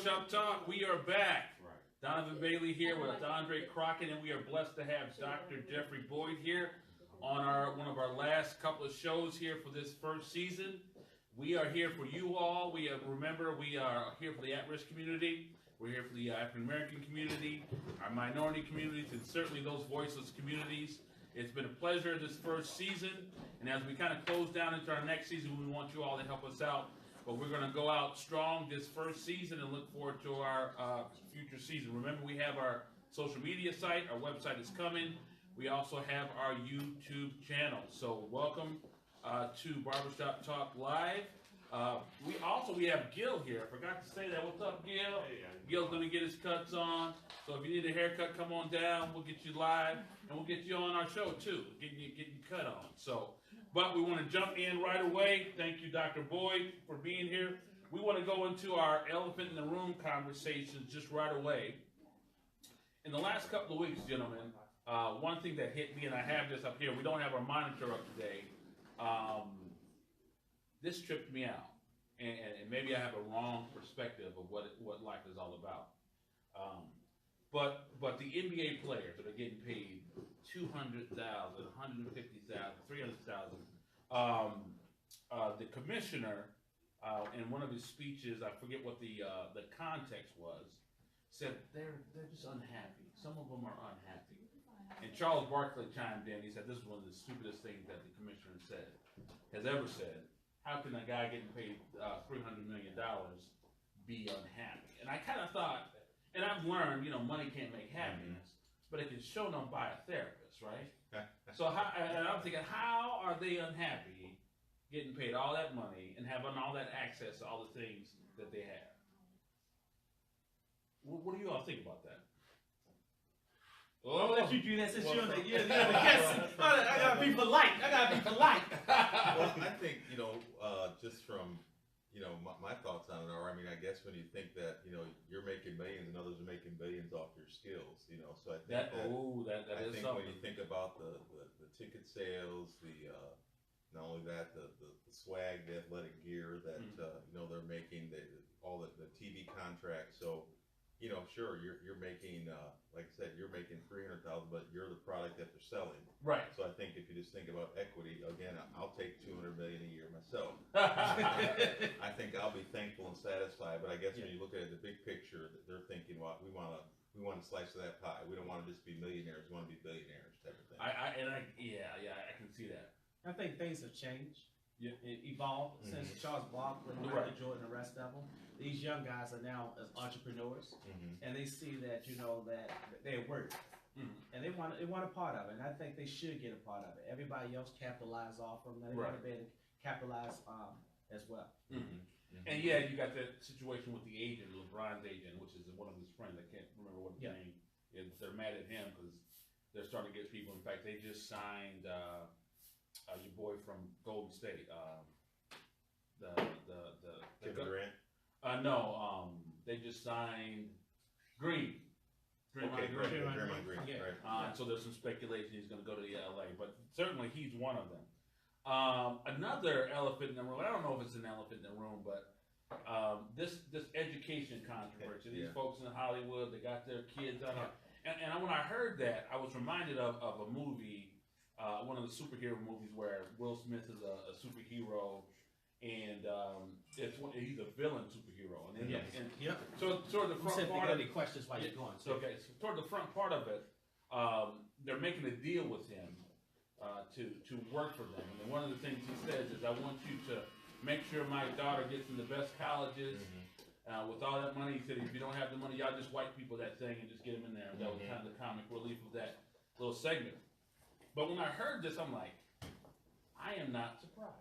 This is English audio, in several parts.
Barbershop Talk. We are back. Donovan Bailey here with Andre Crockett, and we are blessed to have Dr. Jeffery Boyd here on one of our last couple of shows here for this first season. We are here for you all. Remember, we are here for the at-risk community. We're here for the African American community, our minority communities, and certainly those voiceless communities. It's been a pleasure this first season, and as we kind of close down into our next season, we want you all to help us out. But we're going to go out strong this first season and look forward to our future season. Remember, we have our social media site. Our website is coming. We also have our YouTube channel. So welcome to Barbershop Talk Live. We have Gil here. I forgot to say that. What's up, Gil? Hey, Gil's going to get his cuts on. So if you need a haircut, come on down. We'll get you live, and we'll get you on our show, too, getting you cut on. So, but we want to jump in right away. Thank you, Dr. Boyd, for being here. We want to go into our elephant in the room conversations just right away. In the last couple of weeks, gentlemen, one thing that hit me, and I have this up here, we don't have our monitor up today. This tripped me out, and maybe I have a wrong perspective of what life is all about. But the NBA players that are getting paid $200,000, $150,000, $300,000. The commissioner, in one of his speeches, I forget what the context was, said they're just unhappy. Some of them are unhappy. And Charles Barkley chimed in. He said this is one of the stupidest things that the commissioner has ever said. How can a guy getting paid $300 million be unhappy? And I kind of thought, and I've learned, money can't make happiness, but it can show them by a therapist, right? So and I'm thinking, how are they unhappy getting paid all that money and having all that access to all the things that they have? What do you all think about that? I'll let you do that since you're the guest. I gotta be polite. Well, I think, just from, my thoughts on it are, I guess when you think that, you're making millions and others are making billions off your skills, so I think I think when you think about the ticket sales, not only that, the swag, the athletic gear that, they're making, all the TV contracts, so, sure, you're making, like I said, you're making $300,000, but you're the product that they're selling. Right. So I think if you just think about equity, again, I'll take $200 million a year myself. I think I'll be thankful and satisfied. But I guess when you look at the big picture, they're thinking, well, we want a slice of that pie. We don't want to just be millionaires. We want to be billionaires, type of thing. I can see that. I think things have changed. It evolved since Charles Barkley, Michael Jordan, and the rest of them. These young guys are now as entrepreneurs, and they see that that they're worth, and they want a part of it. And I think they should get a part of it. Everybody else capitalize off from them. They want to be able to capitalize as well. And you got that situation with the agent, LeBron's agent, which is one of his friends. I can't remember what his name is. They're mad at him because they're starting to get people. In fact, they just signed your boy from Golden State, Kevin Durant. They just signed Green. Draymond Green. Right. So there's some speculation he's going to go to the LA, but certainly he's one of them. Another elephant in the room. I don't know if it's an elephant in the room, but this education controversy. These folks in Hollywood, they got their kids out. And when I heard that, I was reminded of a movie, one of the superhero movies where Will Smith is a superhero. And he's a villain superhero. So toward the front part of any questions while you're going. So toward the front part of it, they're making a deal with him to work for them. And one of the things he says is, "I want you to make sure my daughter gets in the best colleges." With all that money, he said, "If you don't have the money, y'all just white people that thing and just get them in there." That was kind of the comic relief of that little segment. But when I heard this, I'm like, I am not surprised.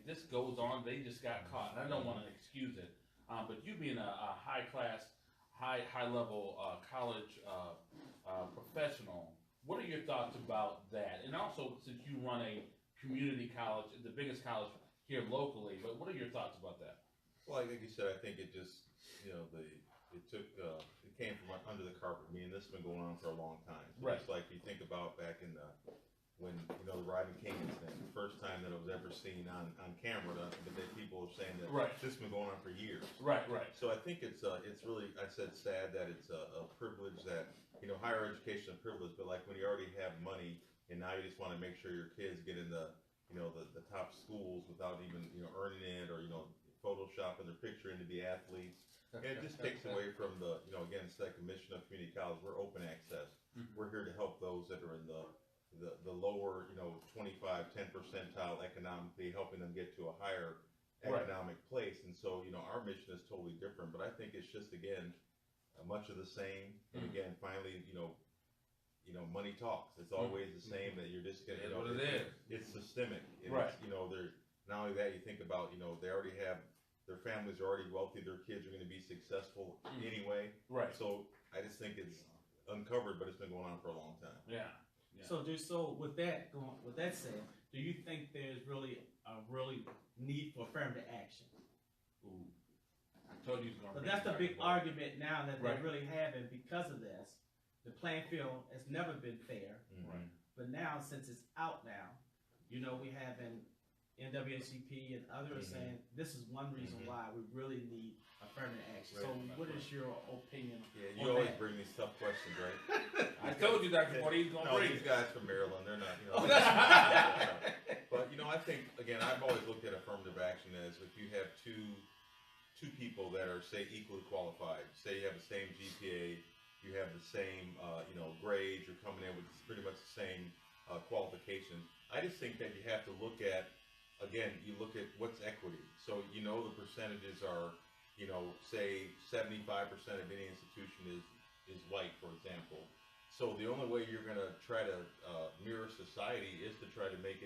This goes on. They just got caught. And I don't want to excuse it, but you being a high class, high level college professional, what are your thoughts about that? And also, since you run a community college, the biggest college here locally, but what are your thoughts about that? Well, like you said, I think it just, it came from under the carpet. This has been going on for a long time. So it's like you think about back in when the Rodney King incident, the first time that it was ever seen on camera. But then people are saying that this has been going on for years. Right. So I think it's really, I said, sad that it's a privilege that, you know, higher education is a privilege, but like when you already have money and now you just want to make sure your kids get in the, you know, the top schools without even, you know, earning it, or, you know, photoshopping their picture into the athletes. And it just takes away from the, you know, again, it's like a mission of community college. We're open access. We're here to help those that are in the lower, you know, 10 percentile economically, helping them get to a higher economic place. And so, you know, our mission is totally different, but I think it's just, again, much of the same. And again, finally, you know, money talks. It's always the same, that you're just gonna, you know, what it is. It's systemic. And Right. it's, you know, they're, not only that, you think about, you know, they already have, their families are already wealthy, their kids are gonna be successful anyway. Right. So I just think it's uncovered, but it's been going on for a long time. Yeah. So with that said, do you think there's really a need for affirmative action? Ooh. I told you. But that's the big argument now that they're really having because of this. The playing field has never been fair. Right. But now, since it's out now, you know, we have an NAACP and others saying this is one reason why we really need affirmative action. So what is your opinion? Yeah, you always bring these tough questions, right? I told you, Dr. Forty, he's gonna bring these guys from Maryland, they're not, you know. But, you know, I think, again, I've always looked at affirmative action as if you have two people that are, say, equally qualified. Say you have the same GPA, you have the same, you know, grades, you're coming in with pretty much the same qualifications. I just think that you have to look at, again, you look at what's equity. So, you know, the percentages are, you know, say 75% of any institution is white, for example. So the only way you're going to try to mirror society is to try to make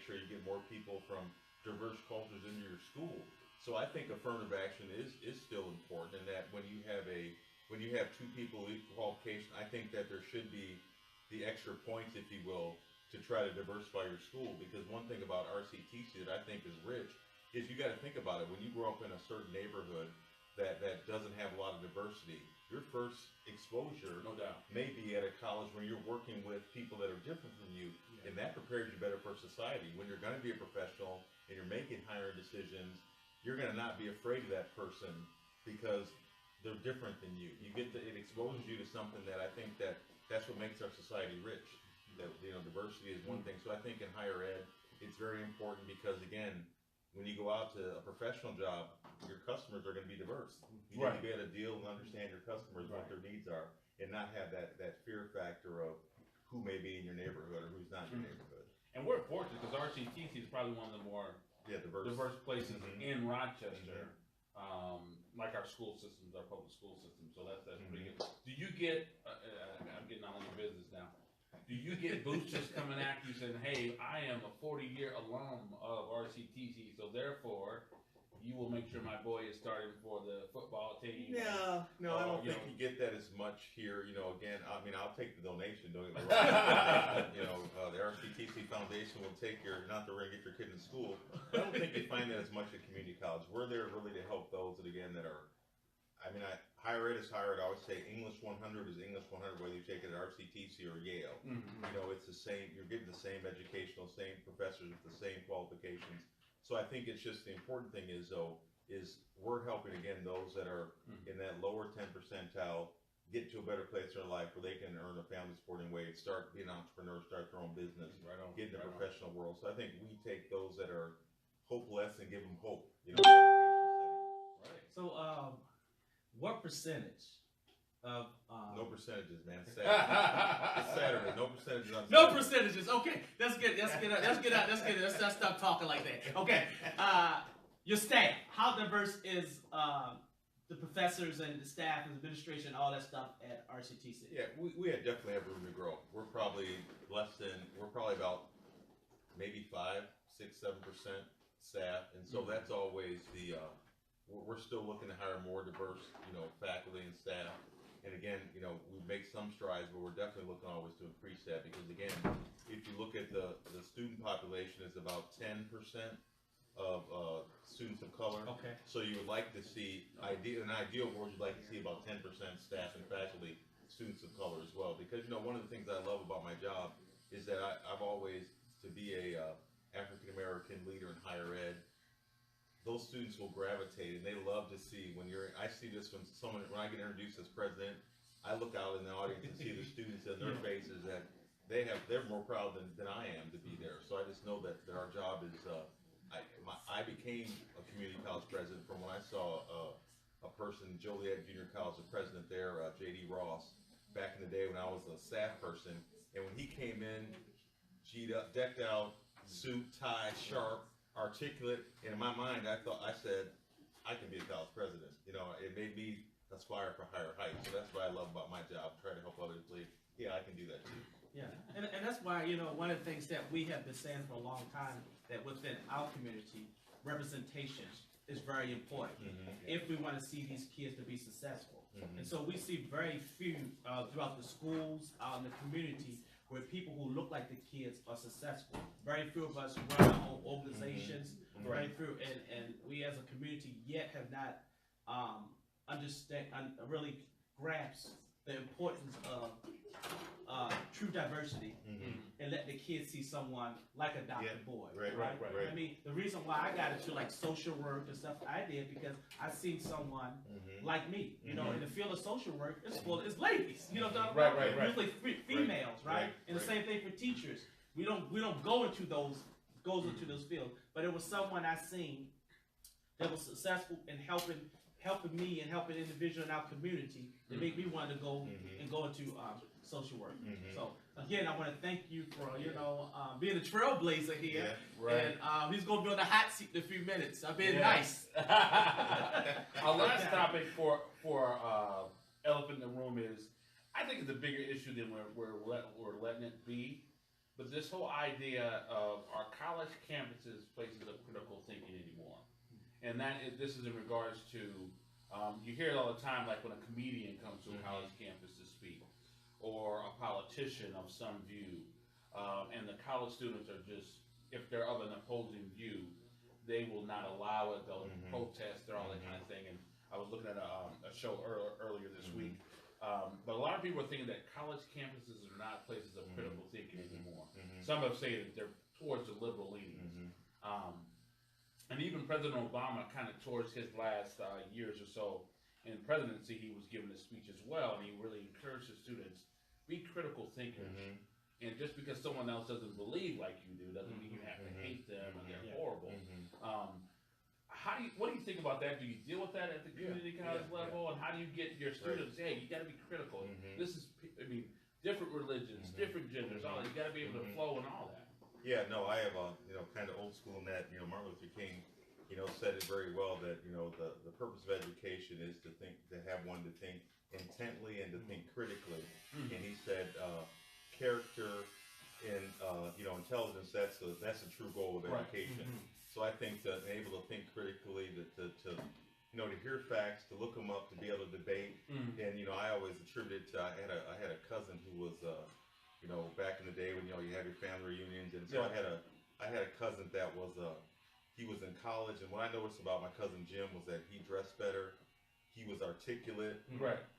sure you get more people from diverse cultures into your school. So I think affirmative action is still important, and that when you have two people with equal qualification, I think that there should be the extra points, if you will, to try to diversify your school. Because one thing about RCTC that I think is rich is you got to think about it. When you grow up in a certain neighborhood that doesn't have a lot of diversity, your first exposure, no doubt, may be at a college where you're working with people that are different from you, and that prepares you better for society. When you're going to be a professional and you're making higher decisions, you're going to not be afraid of that person because they're different than you. It exposes you to something that I think that's what makes our society rich. That, you know, diversity is one thing. So I think in higher ed, it's very important because, again, when you go out to a professional job, your customers are going to be diverse. You need to be able to deal and understand your customers, what their needs are, and not have that fear factor of who may be in your neighborhood or who's not in your neighborhood. And we're fortunate because RCTC is probably one of the more diverse places in Rochester. Like our school systems, our public school system. So that's pretty good. Do you get? I'm getting all in your business now. Do you get boosters coming after you saying, "Hey, I am a 40-year alum of RCTC, so therefore you will make sure my boy is starting for the football team"? No, I don't think you get that as much here. You know, again, I mean, I'll take the donation. Don't get me wrong. You know, the RCTC Foundation will take not that we're gonna get your kid in school. I don't think you find that as much at community college. We're there really to help those that, again, that are. I mean, higher ed is higher ed. I always say English 100 is English 100, whether you take it at RCTC or Yale. You know, it's the same. You're getting the same educational, same professors with the same qualifications. So I think it's just the important thing is we're helping, again, those that are in that lower 10 percentile get to a better place in their life where they can earn a family supporting wage, start being entrepreneurs, start their own business, get in the professional world. So I think we take those that are hopeless and give them hope. You know, So, what percentage of no percentages, man. It's Saturday. No percentages on Saturday. No percentages. Okay, let's stop talking like that. Okay, your staff. How diverse is the professors and the staff and administration, all that stuff at RCTC? Yeah, we definitely have room to grow. We're probably about maybe 5, 6, 7% staff, and so that's always the. We're still looking to hire more diverse, you know, faculty and staff. And again, you know, we make some strides, but we're definitely looking always to increase that because, again, if you look at the student population is about 10% of students of color. Okay. So you would like to see, in an ideal world, you'd like to see about 10% staff and faculty students of color as well. Because, you know, one of the things I love about my job is that I've always, to be a African those students will gravitate, and they love to see when you're. I see this when when I get introduced as president, I look out in the audience and see the students and their faces that they're more proud than I am to be there. So I just know that our job is. I became a community college president from when I saw a person, Joliet Junior College, the president there, J.D. Ross, back in the day when I was a staff person, and when he came in, G'd up, decked out, suit, tie, sharp, articulate, and in my mind, I said, I can be a college president. You know, it made me aspire for higher heights. So that's what I love about my job, trying to help others believe, yeah, I can do that too. Yeah, and that's why, you know, one of the things that we have been saying for a long time, that within our community, representation is very important if we want to see these kids to be successful. And so we see very few throughout the schools, out in the community, where people who look like the kids are successful. Very few of us run our own organizations, very few, and we as a community yet have not really grasped the importance of true diversity and let the kids see someone like a Dr. Boyd. Right. I mean, the reason why I got into like social work and stuff I did because I seen someone like me, you know, in the field of social work, it's ladies, you know what I'm talking about? Usually females, right? And the same thing for teachers. We don't go into those fields, but it was someone I seen that was successful in helping me and helping individuals in our community that make me want to go and go into social work. So again, I want to thank you for being a trailblazer here. And he's going to be on the hot seat in a few minutes. I've been nice. Our last topic for elephant in the room is, I think it's a bigger issue than we're letting it be. But this whole idea of our college campuses places of critical thinking anymore. And this is in regards to, you hear it all the time, like when a comedian comes to a college campus to speak, or a politician of some view, and the college students are just, if they're of an opposing view, they will not allow it, they'll protest, or all that kind of thing. And I was looking at a show earlier this week, but a lot of people are thinking that college campuses are not places of critical thinking anymore. Some have said that they're towards the liberal leanings. And even President Obama, kind of towards his last years or so in presidency, he was giving a speech as well, and he really encouraged his students, be critical thinkers. And just because someone else doesn't believe like you do, doesn't mean you have to hate them and they're horrible. What do you think about that? Do you deal with that at the community college level? And how do you get your students, hey, you got to be critical. This is, I mean, different religions, different genders, all that. You got to be able to flow and all that. Yeah, no, I have a, kind of old school in that, Martin Luther King, said it very well that, the purpose of education is to have one to think intently and to think critically. And he said, character and, intelligence, that's a true goal of education. So I think to be able to think critically, to hear facts, to look them up, to be able to debate. And, I always attribute it to, I had a cousin who was, back in the day when, you have your family reunions. And so I had a cousin that was, he was in college. And what I noticed about my cousin Jim was that he dressed better. He was articulate.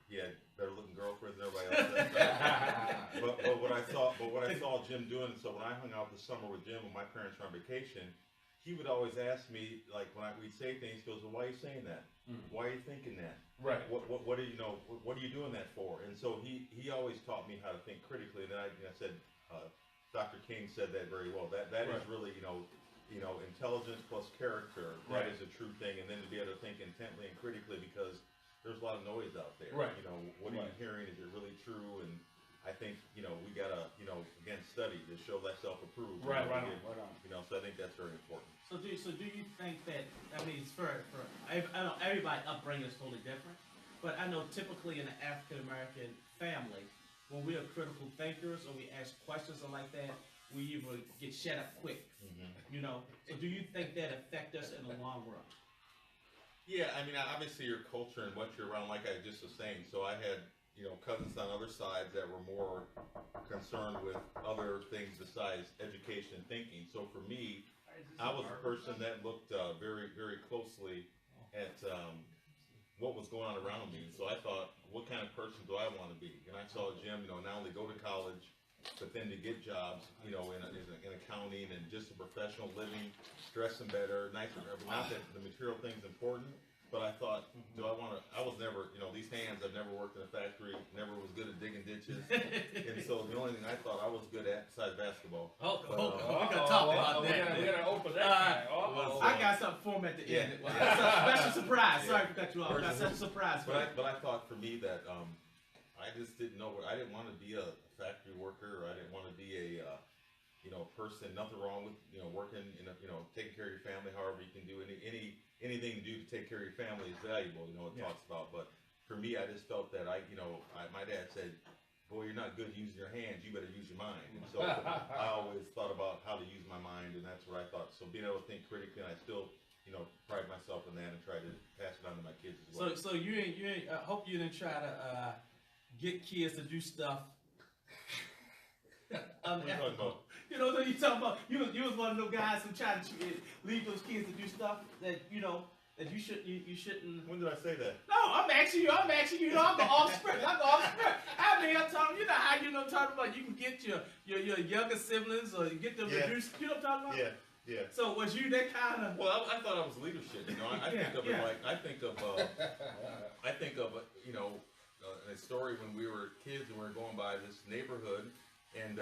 He had better looking girlfriends than everybody else. but what I saw Jim doing, so when I hung out this summer with Jim when my parents were on vacation, he would always ask me, like when we'd say things, he goes, well, why are you saying that? Why are you thinking that? What are you doing that for? And so he always taught me how to think critically. And then I said, Dr. King said that very well. That is really, intelligence plus character. That is a true thing. And then to be able to think intently and critically, because there's a lot of noise out there. What are you hearing? Is it really true? And I think, we gotta, again, study to show thyself approved. Right on. So I think that's very important. So do you think that, I mean, I know everybody upbringing is totally different, but I know typically in an African American family, when we are critical thinkers or we ask questions or like that, we either get shut up quick. So do you think that affect us in the long run? Yeah, I mean, obviously your culture and what you're around, like I just was saying. So I had, cousins on other sides that were more concerned with other things besides education and thinking. So for me, I was a person that looked very, very closely at what was going on around me. So I thought, what kind of person do I want to be? And I saw Jim, not only go to college, but then to get jobs, in accounting mean, and just a professional living, dressing better, nicer. Not that the material thing's important, but I thought, I was never, these hands, I've never worked in a factory, never was good at digging ditches. And so the only thing I thought I was good at, besides basketball. We're going to talk about that. We're going to open that. I got something for him at the end. That's a special surprise. Sorry for cut you off. That's such a surprise. But I thought for me that I just didn't know I didn't want to be a factory worker, or I didn't want to be a person. Nothing wrong with working in taking care of your family. However you can do anything to do to take care of your family is valuable. It talks about. But for me, I just felt that my dad said, "Boy, you're not good using your hands. You better use your mind." And so I always thought about how to use my mind, and that's what I thought. So being able to think critically, and I still pride myself in that and try to pass it on to my kids as well. So you ain't I hope you didn't try to get kids to do stuff. What are you talking about? You know what you talking about? You was one of those guys who tried to leave those kids to do stuff that that you shouldn't. When did I say that? No, I'm asking you. I'm the offspring. I mean, I'm talking. You know how talking about you can get your younger siblings or get them to do. You know what I'm talking about? Yeah. So was you that kind of? Well, I thought I was leadership. I think of it like I think of a story when we were kids and we were going by this neighborhood, and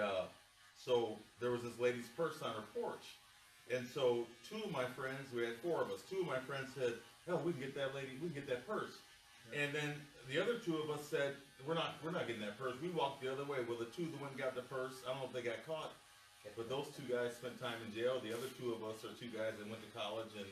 so there was this lady's purse on her porch, and so two of my friends, we had four of us. Two of my friends said, "Hell, we can get that lady. We can get that purse." And then the other two of us said, "We're not getting that purse." We walked the other way. Well, the two that went and got the purse, I don't know if they got caught. But those two guys spent time in jail. The other two of us are two guys that went to college and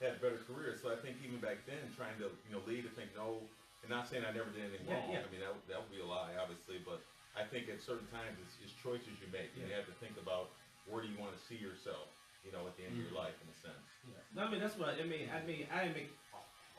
had better careers. So I think even back then, trying to lead to think no, and not saying I never did anything wrong. I mean that would be a lie, obviously. But I think at certain times it's choices you make, and you have to think about where do you want to see yourself, at the end of your life, in a sense. Yeah. No, I mean that's what I mean. I didn't make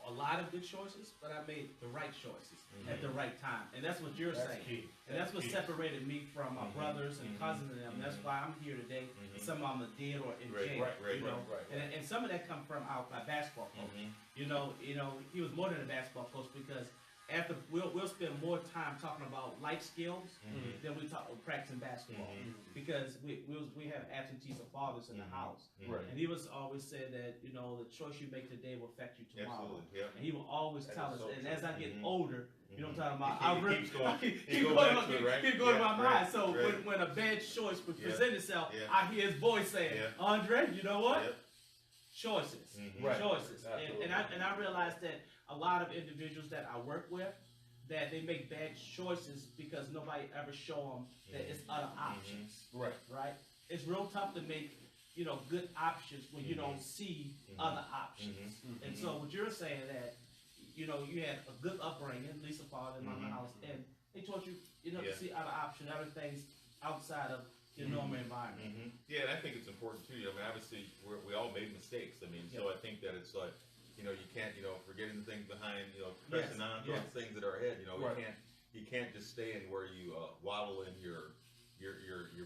a lot of good choices, but I made the right choices at the right time, and that's what you're saying. Key. And that's what separated me from my brothers and cousins and them. And that's why I'm here today. Some of them are dead or in jail. Right. And some of that come from my basketball coach. He was more than a basketball coach because after we'll spend more time talking about life skills than we talk practicing basketball because we have absentees of fathers in the house. And he was always said that the choice you make today will affect you tomorrow. Absolutely, yeah. And he will always tell us. So and true. as I get older, you know what I'm talking about. Keep going to my mind. right, So right. when a bad choice would present itself, Yeah. I hear his voice saying, "Andre, you know what? Yep. Choices, Right. choices." Absolutely. And I realized that a lot of individuals that I work with, that they make bad choices because nobody ever show them that it's other options. Right? It's real tough to make good options when you don't see other options. And so what you're saying that you had a good upbringing, at least a father in my house, and they taught you to see other options, other things outside of your normal environment. Yeah, and I think it's important too. I mean, obviously we all made mistakes. I mean, so I think that it's like you can't forgetting the things behind pressing on to the things that are ahead. You can't just stay in where you waddle in your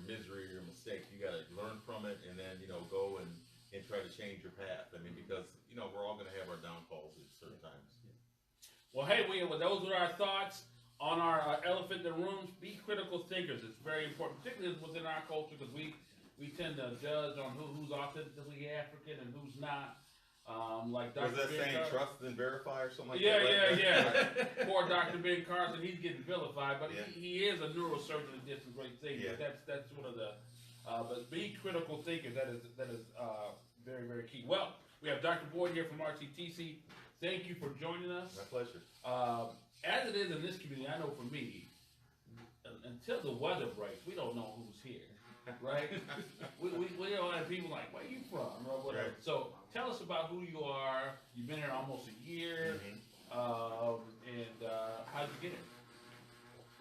misery or your mistake. You got to learn from it and then go and try to change your path. I mean, because we're all going to have our downfalls at certain times. Well, hey, those are our thoughts on our elephant in the room. Be critical thinkers. It's very important, particularly within our culture, because we tend to judge on who's authentically African and who's not. Like Dr. Was that Ben saying Carson. trust and verify or something like that? Yeah. Poor Dr. Ben Carson, he's getting vilified, but he is a neurosurgeon and did some great things. Yeah. But that's one of the. But be critical thinkers. That is very, very key. Well, we have Dr. Boyd here from RCTC. Thank you for joining us. My pleasure. As it is in this community, I know for me, until the weather breaks, we don't know who's here, right? we don't have people like, where you from? Or whatever. Right. So tell us about who you are. You've been here almost a year, and how'd you get here?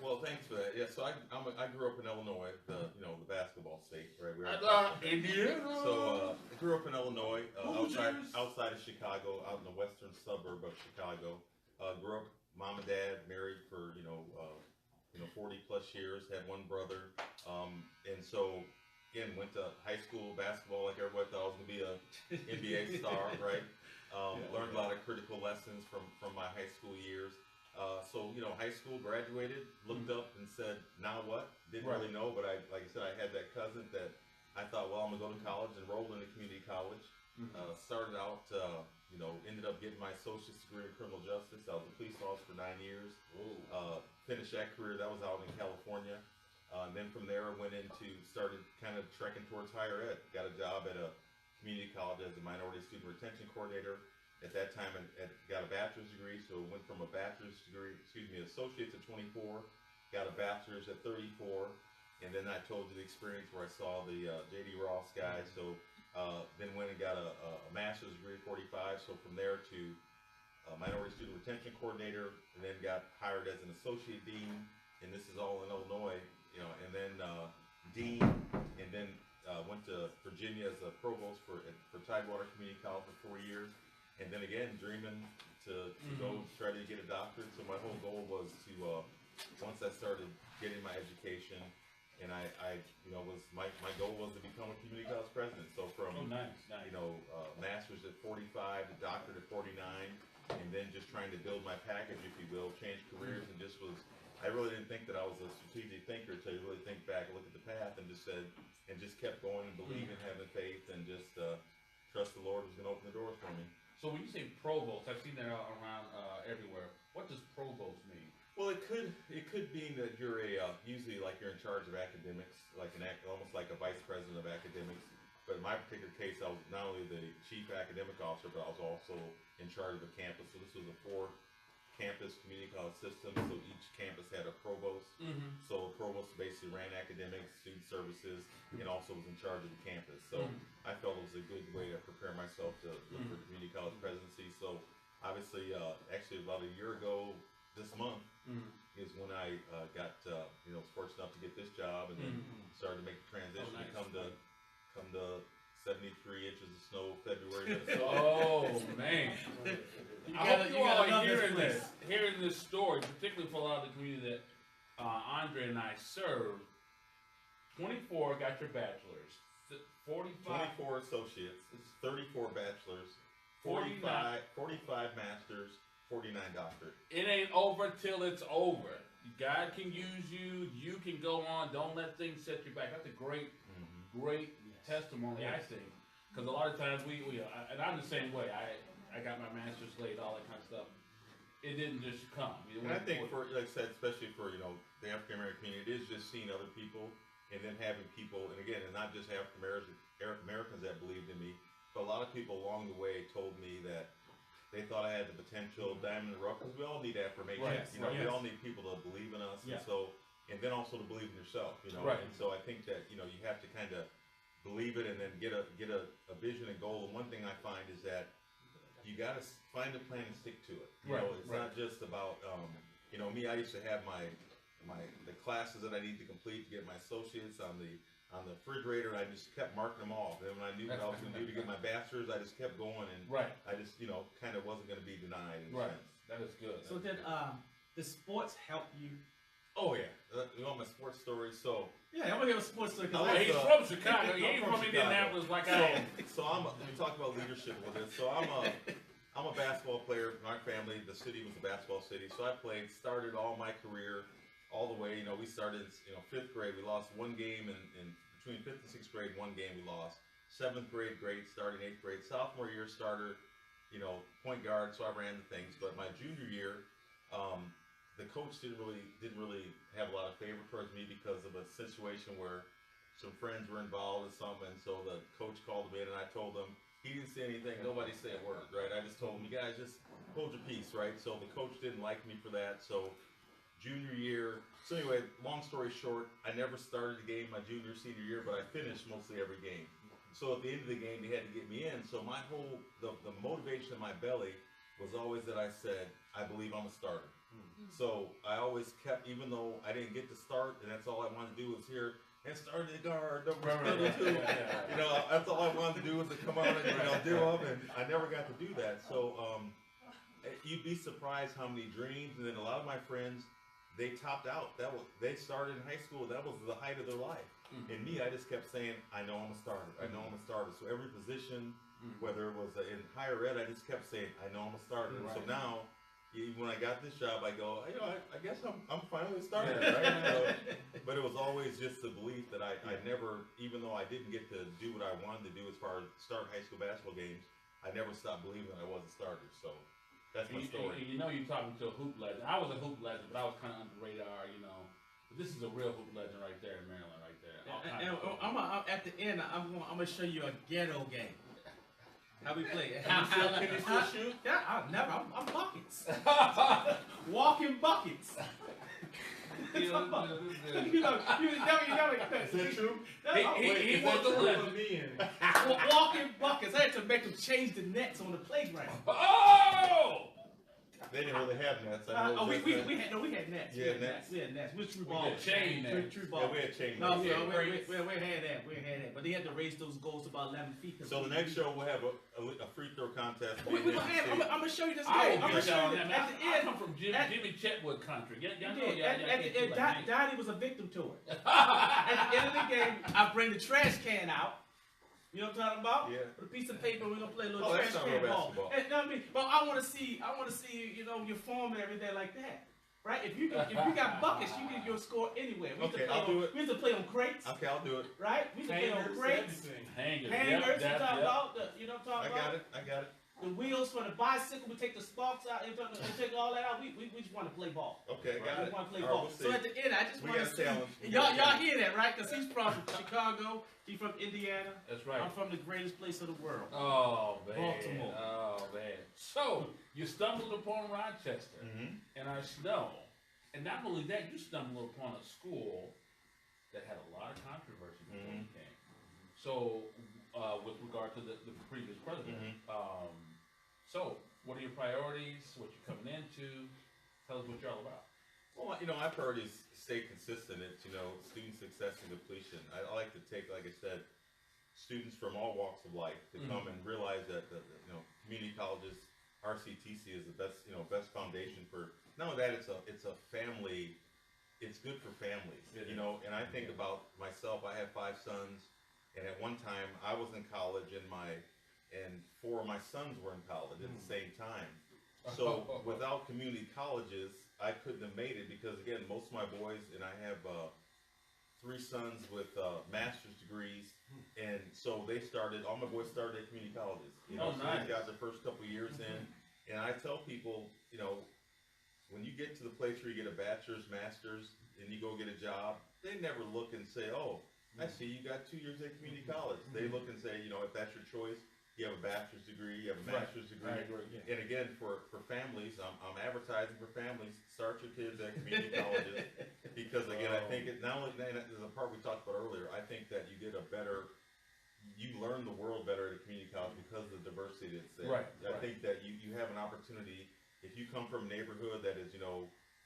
Well, thanks for that. Yeah, so I grew up in Illinois, the basketball state, right? Indiana. So I grew up in Illinois, Hoosiers. outside of Chicago, out in the western suburb of Chicago. Grew up, mom and dad, married for 40 plus years. Had one brother, and so again went to high school basketball like everybody thought I was gonna be a NBA star, right? Learned a lot of critical lessons from my high school years. So high school, graduated, looked up and said, now what? Didn't really know, but like I said, I had that cousin that I thought, well, I'm gonna go to college, enrolled in a community college. Started out, ended up getting my associate's degree in criminal justice. I was a police officer for 9 years. Finished that career. That was out in California. And then from there, I started kind of trekking towards higher ed. Got a job at a community college as a minority student retention coordinator. At that time, I got a bachelor's degree, so went from a associate's at 24, got a bachelor's at 34, and then I told you the experience where I saw the J.D. Ross guy. So then went and got a master's degree at 45. So from there to minority student retention coordinator, and then got hired as an associate dean, and this is all in Illinois, and then dean, and then went to Virginia as a provost for Tidewater Community College for 4 years, and then again dreaming to go try to get a doctorate. So my whole goal was to once I started getting my education, and I my goal was to become a community college president. So from master's at 45 to doctorate at 49, and then just trying to build my package, if you will, change careers, and I really didn't think that I was a strategic thinker until you really think back, look at the path, and just kept going and believing, having faith, and just trust the Lord was going to open the doors for me. So when you say provost, I've seen that around everywhere. What does provost mean? Well, it could mean that you're usually like you're in charge of academics, almost like a vice president of academics. But in my particular case, I was not only the chief academic officer, but I was also in charge of the campus. So this was a 4-campus community college system. So each campus had a provost. So a provost basically ran academics, student services, and also was in charge of the campus. So I felt it was a good way to prepare myself to look for community college presidency. So obviously, actually about a year ago this month is when I was fortunate enough to get this job, and then started to make the transition to come to 73 inches of snow February. Oh man! I hope you all are hearing this story, particularly for a lot of the community that Andre and I serve. 24 got your bachelor's, 45 24 associates, 34 bachelors, 45 masters, 49 doctorate. It ain't over till it's over. God can use you. You can go on. Don't let things set you back. That's a great testimony, I think. Because a lot of times and I'm the same way. I got my master's late, all that kind of stuff. It didn't just come. And I think like I said, especially for the African American community, it is just seeing other people, and then having people, and again, and not just African Americans that believed in me, but a lot of people along the way told me that they thought I had the potential, diamond in the rough, because we all need affirmation. We all need people to believe in us, and then also to believe in yourself. And so I think that you have to kind of believe it, and then get a vision and goal. And one thing I find is that you got to find a plan and stick to it. It's not just about me. I used to have the classes that I need to complete to get my associates on the refrigerator, and I just kept marking them off. And when I knew what I was going to do to get my bachelor's, I just kept going, and I just kind of wasn't going to be denied. In a sense. That is good. So did sports help you? Oh yeah, you want my sports story? So yeah, I'm gonna give a sports story. He's from Chicago. He ain't from Indianapolis like I am. So let me talk about leadership with this. So I'm a basketball player. My family, the city was a basketball city, so I started all my career all the way. We started 5th grade. We lost one game in between 5th and 6th grade. One game we lost. 7th grade, great. Starting 8th grade. Sophomore year, starter. Point guard. So I ran the things. But my junior year, the coach didn't really have a lot of favor towards me because of a situation where some friends were involved in something. And so the coach called me in, and I told him he didn't say anything. Nobody said a word, right? I just told him, you guys just hold your peace, right? So the coach didn't like me for that. So junior year. So anyway, long story short, I never started a game my junior, senior year, but I finished mostly every game. So at the end of the game, they had to get me in. So my the motivation in my belly was always that I said, I believe I'm a starter. So I always kept, even though I didn't get to start, and that's all I wanted to do was here and start the guard number 22. That's all I wanted to do was to come out and do them, and I never got to do that. So you'd be surprised how many dreams, and then a lot of my friends, they topped out. They started in high school. That was the height of their life. And me, I just kept saying, I know I'm a starter. I know I'm a starter. So every position, whether it was in higher ed, I just kept saying, I know I'm a starter. So now, when I got this job, I go, I guess I'm finally starting, right? So, but it was always just the belief that I never, even though I didn't get to do what I wanted to do as far as start high school basketball games, I never stopped believing I was a starter. So that's my story. You know, you're talking to a hoop legend. I was a hoop legend, but I was kind of under the radar, you know. But this is a real hoop legend right there in Maryland, right there. At the end, I'm gonna show you a ghetto game. How we play it? Can you still shoot? Yeah, I'm buckets. Walking buckets. You know, you know. Is that true? he was the legend. Walking buckets. I had to make them change the nets on the playground. Oh! They didn't really have nets. We had nets. Yeah, nets. We had nets. We true We ball. had chain nets. True ball. Yeah, we had chain No, nets. we had that. We had that. But they had to raise those goals about 11 feet. So the next show we'll have a free throw contest. I'm gonna show you this game. I I'm gonna show you at the end. I come from Jimmy Chetwood country. Donnie was a victim to it. At the end of the game, I bring the trash can out. You know what I'm talking about? Yeah. With a piece of paper, we're gonna play a little that's trash not can real ball. basketball. You know what I mean? But I want to see, you know, your form and everything like that, right? If you got buckets, you can score anywhere. I'll do it. We used to play on crates. Okay, I'll do it. Right? We used to play on crates. Hangers. Hangers. Yep, You know what I'm talking about? I got it. The wheels for the bicycle, we take the sparks out and take all that out. We just want to play ball. Okay, got it. We want to play All ball. right, So at the end, I just want to see. challenge. Y'all hear that, right? Because he's from Chicago. He's from Indiana. That's right. I'm from the greatest place in the world. Oh, man. Baltimore. Oh, man. So, you stumbled upon Rochester, and I know, and not only that, you stumbled upon a school that had a lot of controversy before you came. So, with regard to the previous president, so what are your priorities? What you're coming into? Tell us what you're all about. Well, my priorities stay consistent. It's, student success and completion. I like to take, like I said, students from all walks of life to come and realize that, community colleges, RCTC is the best foundation for, not only that, it's a family, it's good for families, and I think about myself. I have 5 sons, and at one time I was in college and 4 of my sons were in college at the same time. So without community colleges, I couldn't have made it because, again, most of my boys, and I have 3 sons with master's degrees, and so all my boys started at community colleges. So nice. they got their first couple years in, and I tell people, when you get to the place where you get a bachelor's, master's, and you go get a job, they never look and say, oh, I see you got 2 years at community college. They look and say, if that's your choice, you have a bachelor's degree, you have a master's degree. I agree, yeah. And again, for families, I'm advertising for families, start your kids at community colleges. Because again, I think not only, and there's a part we talked about earlier, I think that you learn the world better at a community college because of the diversity that's there. Right. I think that you have an opportunity, if you come from a neighborhood that is,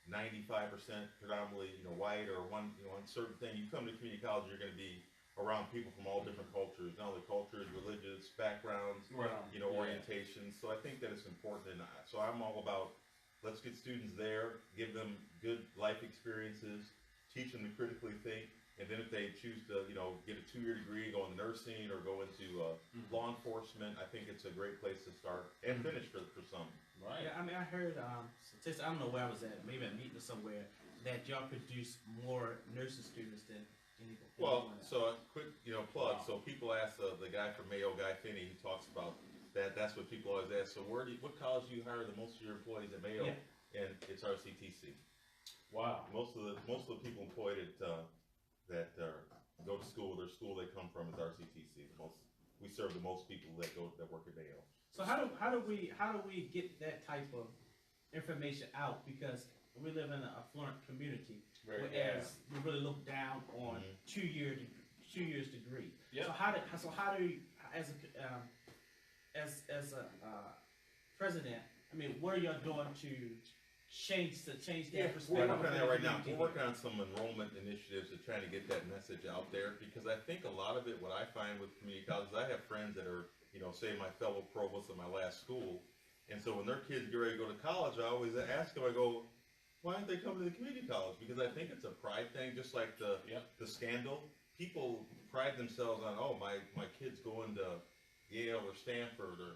95% predominantly, white or one certain thing, you come to community college, you're going to be around people from all different cultures, not only cultures, religious backgrounds, orientations. So I think that it's important, and so I'm all about, let's get students there, give them good life experiences, teach them to critically think, and then if they choose to, get a 2-year degree, go into nursing or go into law enforcement, I think it's a great place to start and finish for some. Right. Yeah, I mean, I heard statistics. I don't know where I was at, maybe a meeting or somewhere, that y'all produce more nursing students than anything. Well, so a quick, plug. So people ask the guy from Mayo, Guy Finney, he talks about that. That's what people always ask. So what college do you hire the most of your employees at Mayo? Yeah. And it's RCTC. Wow. Most of the people employed at that go to school, their school they come from is RCTC. We serve the most people that work at Mayo. So how do we get that type of information out? Because we live in an affluent community, whereas we really look down on 2 years degree. Yep. So how do you, as a president, I mean, what are y'all doing to change that perspective? We're working on that right now. We're working on some enrollment initiatives to try to get that message out there, because I think a lot of it, what I find with community colleges, I have friends that are, say my fellow provosts at my last school, and so when their kids get ready to go to college, I always ask them, I go, why aren't they coming to the community college? Because I think it's a pride thing, just like the scandal. People pride themselves on, my kid's going to Yale or Stanford or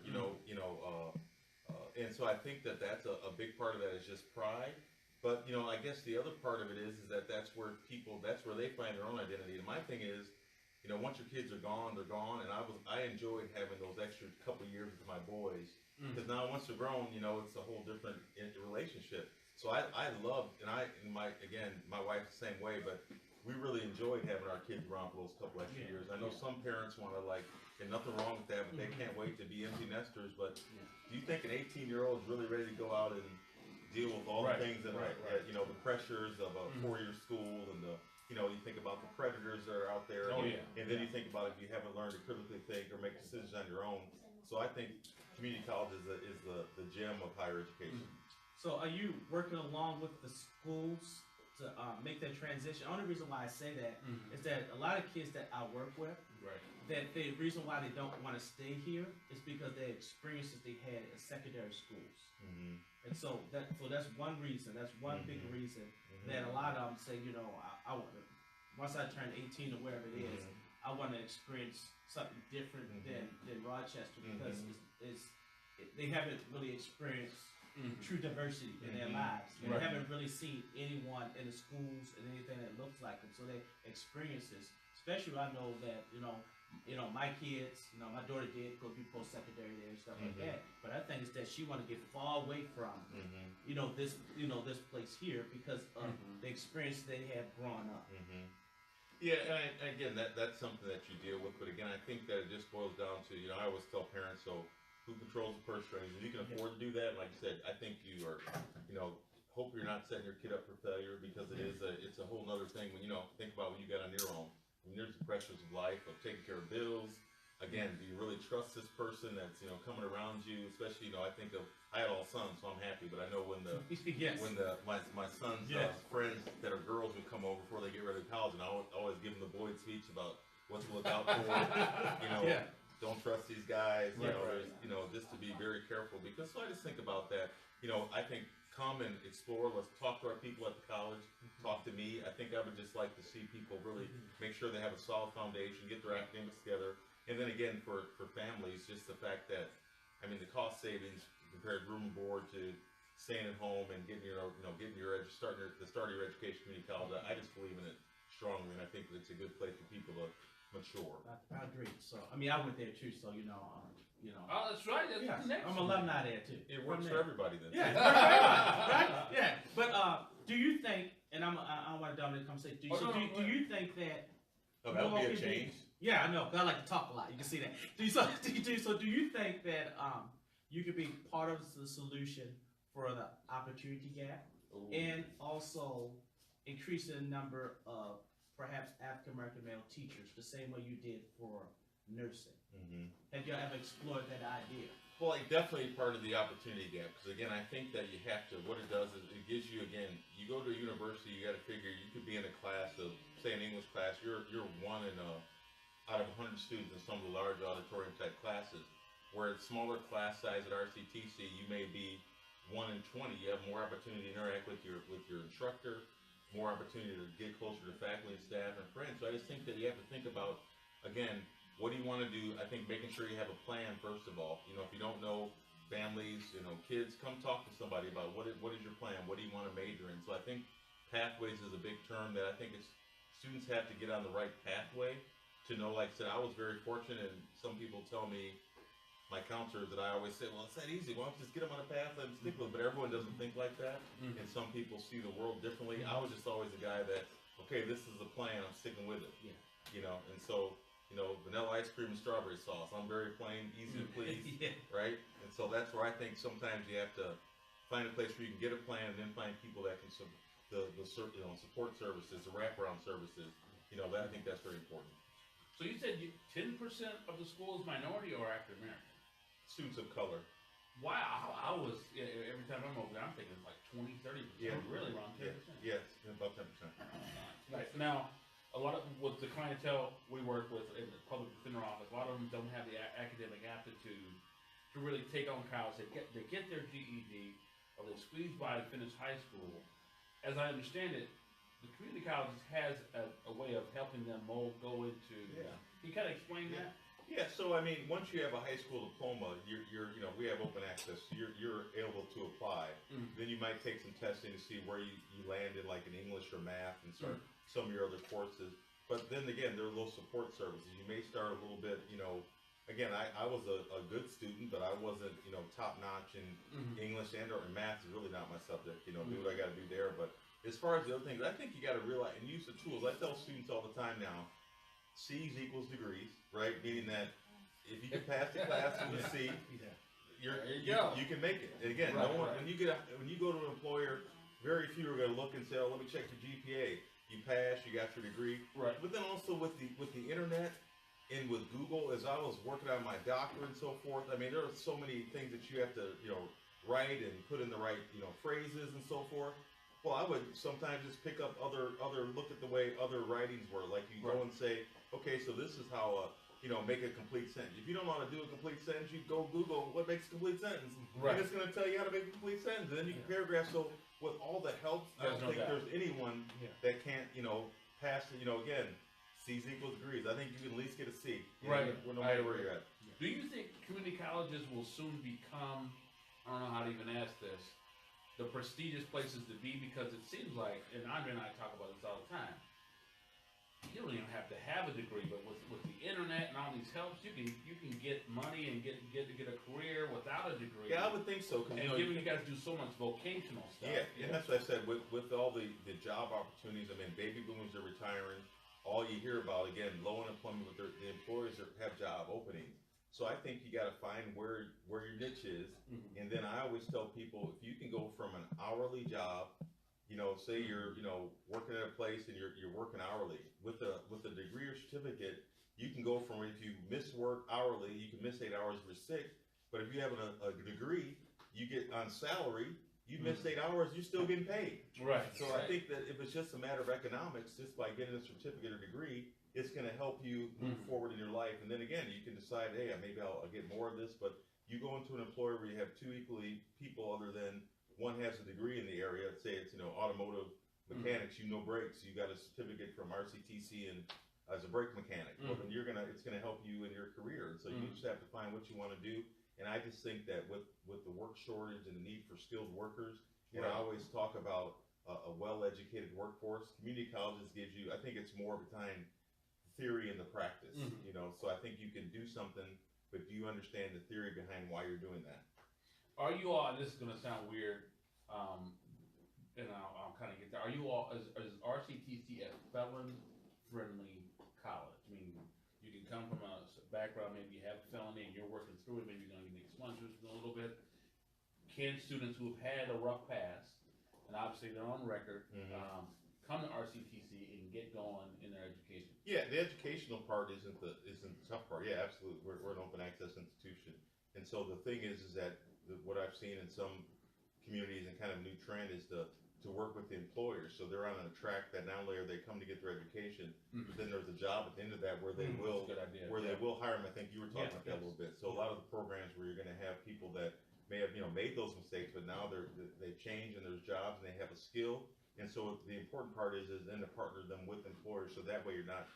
and so I think that that's a big part of that is just pride. But you know, I guess the other part of it is that that's where they find their own identity. And my thing is, you know, once your kids are gone, they're gone. And I enjoyed having those extra couple of years with my boys because now once they're grown, you know, it's a whole different relationship. So I loved, and my wife's the same way, but we really enjoyed having our kids around for those couple extra years. I know some parents want to and nothing wrong with that, but they can't wait to be empty nesters. But do you think an 18-year-old is really ready to go out and deal with all the things that you know, the pressures of a 4-year school and you know, you think about the predators that are out there, and then you think about if you haven't learned to critically think or make decisions on your own. So I think community college is the gem of higher education. So are you working along with the schools to make that transition? The only reason why I say that is that a lot of kids that I work with, that the reason why they don't want to stay here is because the experiences they had in secondary schools. And so that's one reason. That's one big reason that a lot of them say, you know, I want to, once I turn 18 or wherever it is, I want to experience something different than Rochester because they haven't really experienced true diversity in their lives. They haven't really seen anyone in the schools and anything that looks like them. So their experiences, especially I know that, you know, my kids, you know, my daughter did go through post-secondary there and stuff like that. But I think it's that she want to get far away from, you know, this place here because of the experience they have growing up. Yeah, and again, that's something that you deal with. But again, I think that it just boils down to, you know, I always tell parents, so who controls the purse strings? If you can afford to do that, like you said, I think you are, you know, hope you're not setting your kid up for failure because it's a whole nother thing when, you know, think about what you got on your own. When there's the pressures of life, of taking care of bills. Again, do you really trust this person that's, you know, coming around you? Especially, you know, I had all sons, so I'm happy. But I know when my son's friends that are girls would come over before they get ready to college, and I always give them the Boyd speech about what to look out for. You know, don't trust these guys. You know, there's, you know, just to be very careful because. So I just think about that. You know, I think come and explore. Let's talk to our people at the college. Talk to me. I think I would just like to see people really make sure they have a solid foundation, get their academics together. And then again, for families, just the fact that, I mean, the cost savings compared room and board to staying at home and getting your start of your education community college. I just believe in it strongly, and I think that it's a good place for people to mature. I agree. So I mean, I went there too. So you know. Oh, that's right. That's the next. I'm alumni there too. It works for everybody then. Yeah, right? Yeah. But do you think? And I want Dominic to come say. Do you think that? Oh, that would be a change. Yeah, I know. I like to talk a lot. You can see that. Do you think that you could be part of the solution for the opportunity gap, and also increasing the number of perhaps African American male teachers, the same way you did for nursing? Have you ever explored that idea? Well, definitely part of the opportunity gap, because again, I think that you have to, what it does is it gives you, again, you go to a university, you got to figure, you could be in a class of, say an English class, you're one in out of 100 students in some of the large auditorium type classes, where it's smaller class size at RCTC, you may be 1 in 20, you have more opportunity to interact with your instructor, more opportunity to get closer to faculty and staff and friends. So I just think that you have to think about, again, what do you want to do? I think making sure you have a plan, first of all. You know, if you don't know, families, you know, kids, come talk to somebody about what is your plan? What do you want to major in? So I think pathways is a big term that I think students have to get on the right pathway to know. Like I said, I was very fortunate, and some people tell me, my counselors, that I always say, well, it's that easy. Why don't you just get them on a path, let them stick with it? But everyone doesn't think like that, and some people see the world differently. I was just always the guy that, okay, this is the plan, I'm sticking with it. Yeah. You know, and so, you know, vanilla ice cream and strawberry sauce. I'm very plain, easy to please, right? And so that's where I think sometimes you have to find a place where you can get a plan and then find people that can support services, the wraparound services. You know, I think that's very important. So you said 10% of the school is minority or African American? Students of color. Wow, I was, every time I'm over there, I'm thinking like 20, 30%. Yeah. Really around 10%. Yes, about 10%. Right. Now, a lot of with the clientele we work with in the public defender office, a lot of them don't have the academic aptitude to really take on college. They get their GED, or they squeeze by to finish high school. As I understand it, the community college has a way of helping them go into. Yeah. Can you kind of explain that? Yeah, so I mean, once you have a high school diploma, you're you know, we have open access. So you're able to apply. Then you might take some testing to see where you land in, like in English or math and some of your other courses. But then again, there are those support services. You may start a little bit, you know. Again, I was a good student, but I wasn't, you know, top notch in English and or math is really not my subject. You know, do what I got to do there. But as far as the other things, I think you got to realize and use the tools. I tell students all the time now, C's equals degrees, right? Meaning that if you can pass the class with a C, you can make it. And again, no one, when you go to an employer, very few are going to look and say, "Oh, let me check your GPA. You passed, you got your degree." Right. But then also with the internet. And with Google, as I was working on my doctorate and so forth, I mean, there are so many things that you have to, you know, write and put in the right, you know, phrases and so forth. Well, I would sometimes just pick up look at the way other writings were. Like you go and say, okay, so this is how, you know, make a complete sentence. If you don't know how to do a complete sentence, you go Google what makes a complete sentence. Right. And it's going to tell you how to make a complete sentence. And then you can paragraph. So with all the help, I don't think there's anyone that can't, you know, pass it, you know, again, C's equals degrees. I think you can at least get a C. Right. No matter where you're at. Do you think community colleges will soon become, I don't know how to even ask this, the prestigious places to be? Because it seems like, and Andre and I talk about this all the time, you don't even have to have a degree, but with the internet and all these helps, you can get money and get a career without a degree. Yeah, I would think so. And given you guys do so much vocational stuff. Yeah, and that's what I said. With all the job opportunities, I mean, baby boomers are retiring. All you hear about, again, low unemployment with the employers that have job openings. So I think you got to find where your niche is. And then I always tell people, if you can go from an hourly job, you know, say you're, you know, working at a place and you're working hourly with a degree or certificate, you can go from, if you miss work hourly, you can miss 8 hours if you're sick. But if you have a degree, you get on salary. You missed 8 hours, you're still getting paid. Right. So I think that if it's just a matter of economics, just by getting a certificate or degree, it's going to help you move forward in your life. And then again, you can decide, hey, maybe I'll get more of this. But you go into an employer where you have two equally people other than one has a degree in the area. Say it's, you know, automotive mechanics, you know brakes. You got a certificate from RCTC and as a brake mechanic. Well, then it's gonna help you in your career. And so you just have to find what you want to do. And I just think that with the work shortage and the need for skilled workers, you know, I always talk about a well-educated workforce. Community colleges gives you, I think it's more behind theory and the practice, you know, so I think you can do something, but do you understand the theory behind why you're doing that? Are you all, and this is going to sound weird, and I'll kind of get there, are you all, is RCTC a felon-friendly college? I mean, you can come from a background, maybe you have a felony and you're working through it, maybe you're going to get expunged a little bit. Can students who have had a rough past, and obviously they're on record, come to RCTC and get going in their education? Yeah, the educational part isn't the tough part. Yeah, absolutely. We're an open access institution. And so the thing is that what I've seen in some communities and kind of new trend is to work with the employers. So they're on a track that not only are they come to get their education, but then there's a job at the end of that where they will they will hire them. I think you were talking about that a little bit. So a lot of the programs where you're going to have people that may have, you know, made those mistakes, but now they change and there's jobs and they have a skill. And so the important part is then to partner them with employers, so that way you're not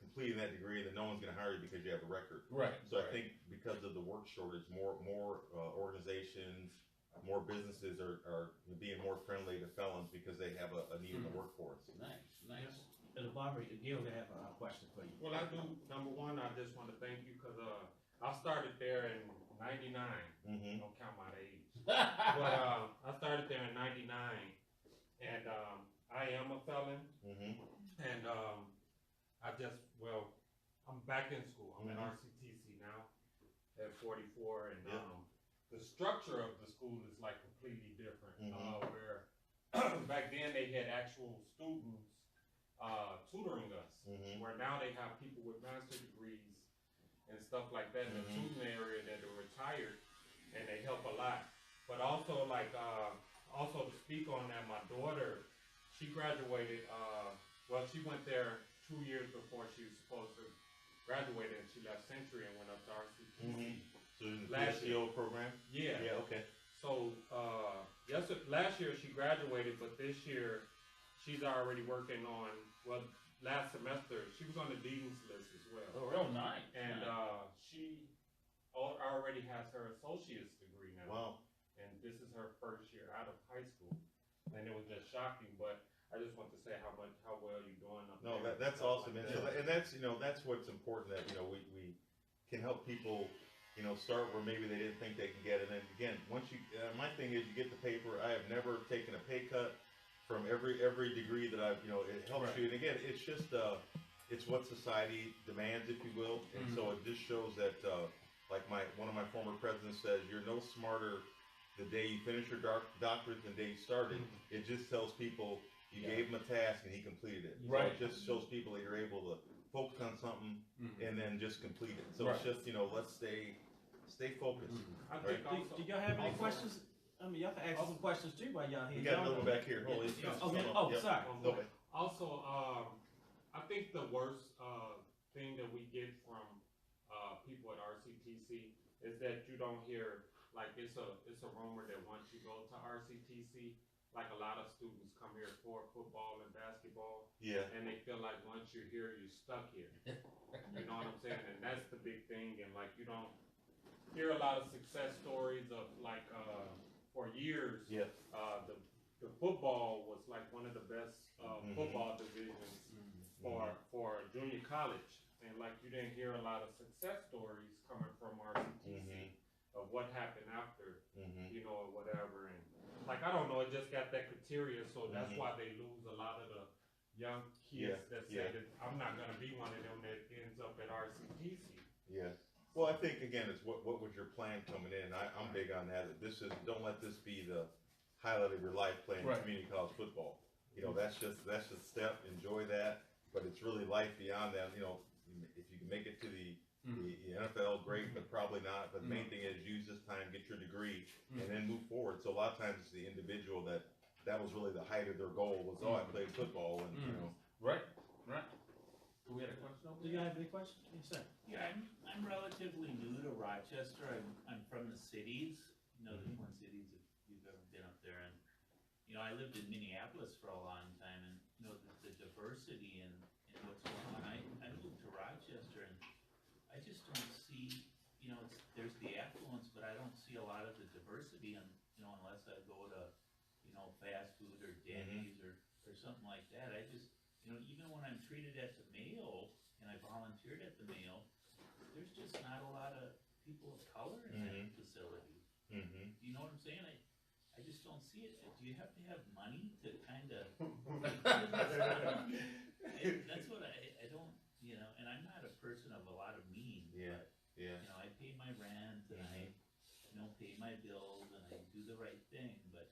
completing that degree and then no one's going to hire you because you have a record. Right. So I think because of the work shortage, more organizations, more businesses are being more friendly to felons because they have a need in the workforce. Nice. And Barbara, Gil, they have a question for you. Well, I do. Number one, I just want to thank you because I started there in '99. Don't count my age. But I started there in '99, and I am a felon. And I'm back in school. I'm at RCTC now at 44, and the structure of the school is like completely different. Where back then they had actual students tutoring us, where now they have people with master's degrees and stuff like that in the tutoring area that are retired, and they help a lot. But also, like, also to speak on that, my daughter, she graduated, she went there 2 years before she was supposed to graduate, and she left Century and went up to RCTC. So in the PSCO program? Yeah. Yeah, okay. So, last year she graduated, but this year she's already working on, last semester, she was on the dean's list as well. Oh, real nice. And she already has her associate's degree now. Wow. And this is her first year out of high school. And it was just shocking, but I just want to say how well you're doing up No, there. that's awesome, and so, and that's, you know, that's what's important, that, you know, we can help people, you know, start where maybe they didn't think they can get, and then again, once you, my thing is, you get the paper. I have never taken a pay cut from every degree that I've, you know, it helps you, and again, it's just, it's what society demands, if you will, and so it just shows that, like one of my former presidents says, you're no smarter the day you finish your doctorate than the day you started. It just tells people you gave him a task and he completed it. Right. So it just shows people that you're able to focus on something and then just complete it. So it's just, you know, let's stay focused. I think Right. Do y'all have any questions? I mean, y'all can ask some questions too while y'all here. We got another one back here. Hold it. Sorry. Okay. Also, I think the worst thing that we get from people at RCTC is that you don't hear, like, it's a rumor that once you go to RCTC, like a lot of students come here for football and basketball, Yeah. and they feel like once you're here, you're stuck here. You know what I'm saying? And that's the big thing. And like, you don't hear a lot of success stories of like for years. Yeah. The football was like one of the best football divisions for junior college, and like you didn't hear a lot of success stories coming from RCTC of what happened after, you know, or whatever. And like, I don't know, it just got that criteria, so that's why they lose a lot of the young kids that say that I'm not gonna be one of them that ends up at RCTC. Yeah. Well, I think again, it's what was your plan coming in? I'm big on that. This is, don't let this be the highlight of your life playing community college football. You know, that's just a step. Enjoy that, but it's really life beyond that. You know, if you can make it to the NFL, great, but probably not. But the main thing is use this time, get your degree, and then move forward. So a lot of times it's the individual that was really the height of their goal was, I played football, and you know. Right. We had a question over Do y'all have any questions? Yes, sir. Yeah, I'm relatively new to Rochester. I'm from the cities, you know, the Twin Cities, if you've ever been up there. And, you know, I lived in Minneapolis for a long time, and, you know, the diversity in what's going on. I moved to Rochester, and I just don't see, you know, there's the affluence, but I don't see a lot of the diversity, and, you know, unless I go to, you know, fast food or Denny's or something like that. I just, you know, even when I'm treated at the Mayo, and I volunteered at the Mayo, there's just not a lot of people of color in that facility. You know what I'm saying? I just don't see it. Do you have to have money to kind of? That's what I don't, you know. And I'm not a person of a lot of means. Yeah. But, you know, I pay my rent and I, you know, pay my bills and I do the right thing. But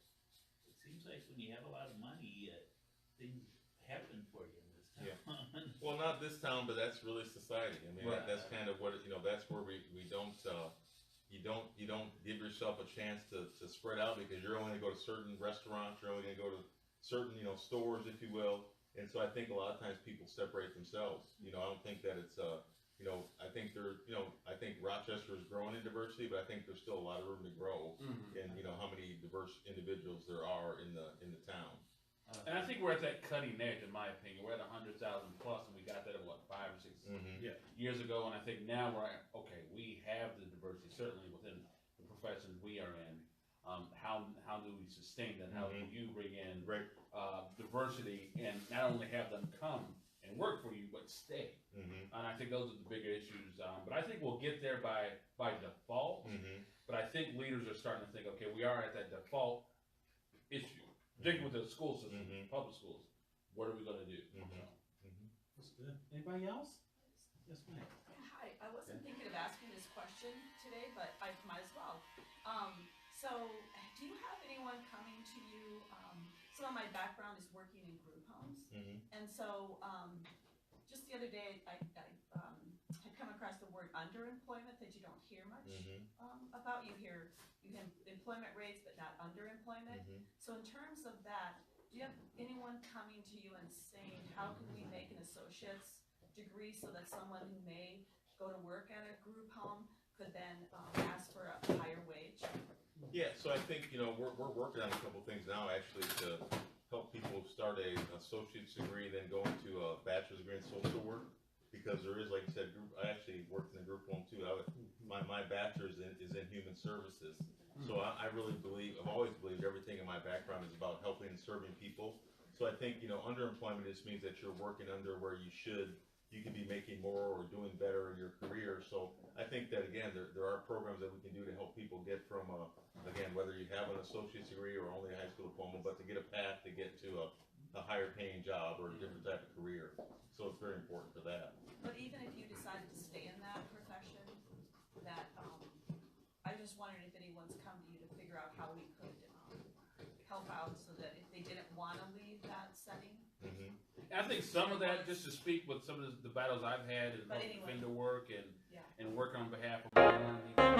it seems like when you have a lot of money, things happen for you in this town. Yeah. Well, not this town, but that's really society. I mean, that's kind of what, you know, that's where we don't, you don't give yourself a chance to spread out, because you're only gonna go to certain restaurants, you're only gonna go to certain, you know, stores, if you will. And so I think a lot of times people separate themselves. You know, I don't think that it's, you know, I think I think Rochester is growing in diversity, but I think there's still a lot of room to grow in, you know, how many diverse individuals there are in the town. And I think we're at that cutting edge, in my opinion. We're at 100,000 plus, and we got that at 5 or 6 years ago. And I think now we're at, okay, we have the diversity, certainly within the professions we are in. How do we sustain that? How do you bring in diversity and not only have them come and work for you, but stay? And I think those are the bigger issues. But I think we'll get there by default. But I think leaders are starting to think, okay, we are at that default issue. Particularly with the school system, public schools. What are we going to do? That's good. Anybody else? Yes, ma'am. Hi, I wasn't thinking of asking this question today, but I might as well. So, do you have anyone coming to you? Some of my background is working in group homes, and so just the other day, I had come across the word underemployment that you don't hear much about. You hear employment rates, but not underemployment. So in terms of that, do you have anyone coming to you and saying, how can we make an associate's degree so that someone who may go to work at a group home could then ask for a higher wage? Yeah, so I think, you know, we're working on a couple things now actually to help people start a associate's degree, then go into a bachelor's degree in social work, because there is, like you said, I actually worked in a group home too. My bachelor's is in human services, so I really believe, I've always believed everything in my background is about helping and serving people. So I think, underemployment just means that you're working under where you can be making more or doing better in your career. So I think that, again, there are programs that we can do to help people get from, again, whether you have an associate's degree or only a high school diploma, but to get a path to get to a higher paying job or a different type of career. So it's very important for that. But even if you decided to stay in that profession, that, I just wondered if anyone's come to you to figure out how we could, help out so that if they didn't wanna leave that setting. I think some of that, just to speak with some of the battles I've had in But anyway. vendor work Yeah. and working on behalf of my own